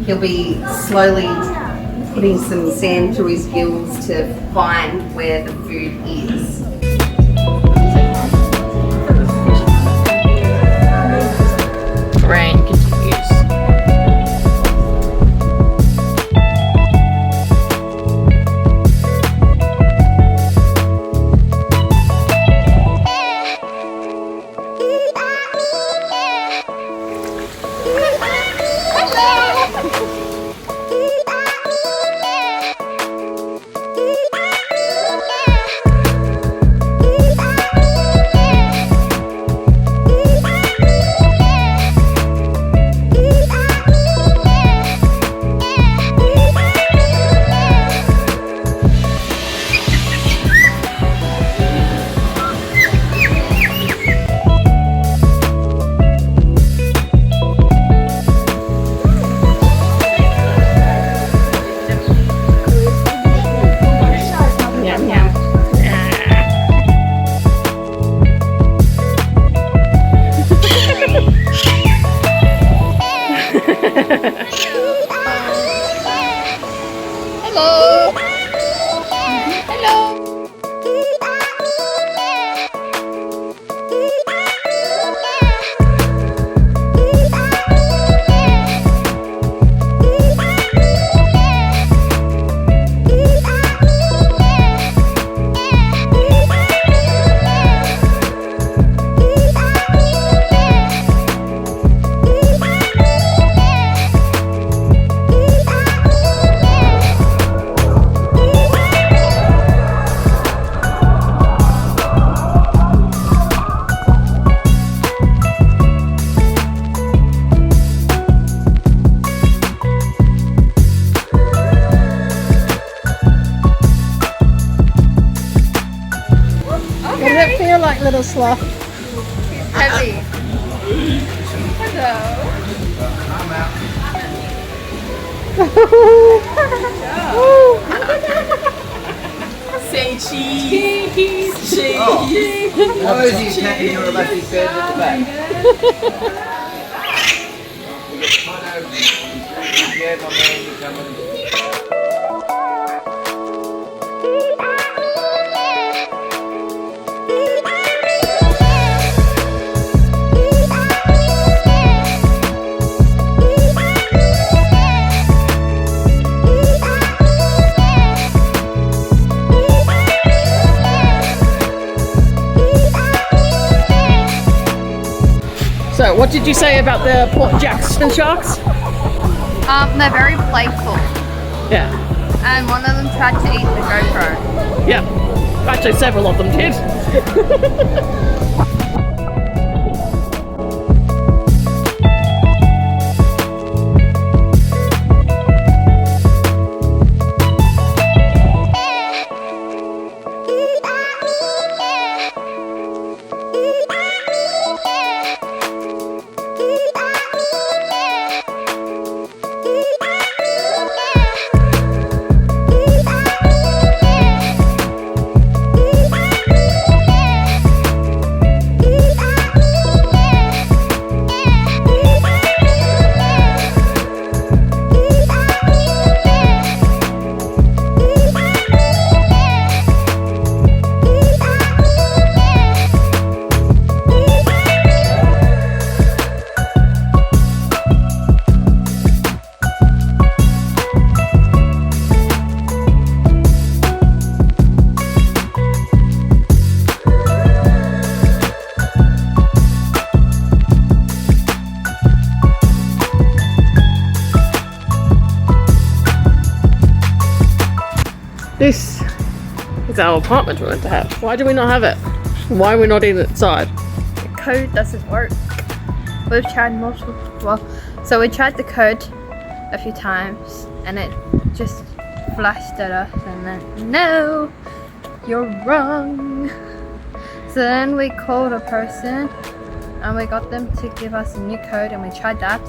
He'll be slowly putting some sand through his gills to find where the food is. Rain continues. Hello. Hello. What does it feel like, little sloth? Heavy. Hello. Say cheese. Cheese. Why is he tapping your electric bed at the back? Yeah, my man, you're coming. So, what did you say about the Port Jackson sharks? They're very playful, Yeah. and one of them tried to eat the GoPro. Yeah. Actually, several of them did. This is our apartment we're meant to have. Why do we not have it? Why are we not inside? The code doesn't work. We've tried multiple. So we tried the code a few times, and it just flashed at us, and then no, you're wrong. So then we called a person, and we got them to give us a new code, and we tried that,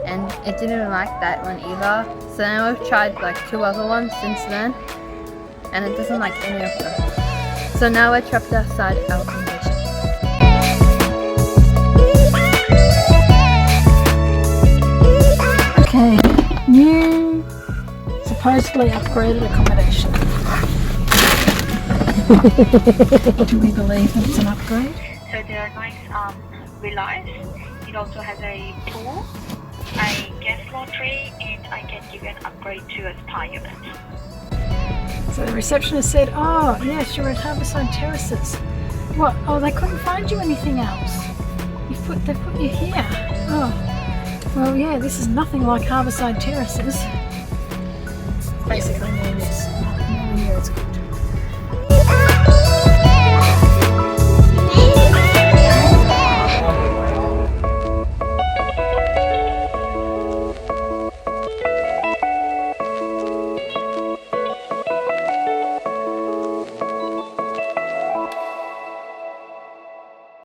and it didn't like that one either. So now I've tried like 2 other ones since then, and it doesn't like any of them. So now we're trapped outside our accommodation. Okay, new, supposedly upgraded accommodation. Do we believe that it's an upgrade? So there are nice villas. It also has a pool, a guest laundry, and I can give you an upgrade to a spa unit. So the receptionist said, oh yes, you're at Harbourside Terraces. What? Oh, they couldn't find you anything else. They put you here. Oh, well yeah, this is nothing like Harbourside Terraces. Basically, no, yes, not here. It's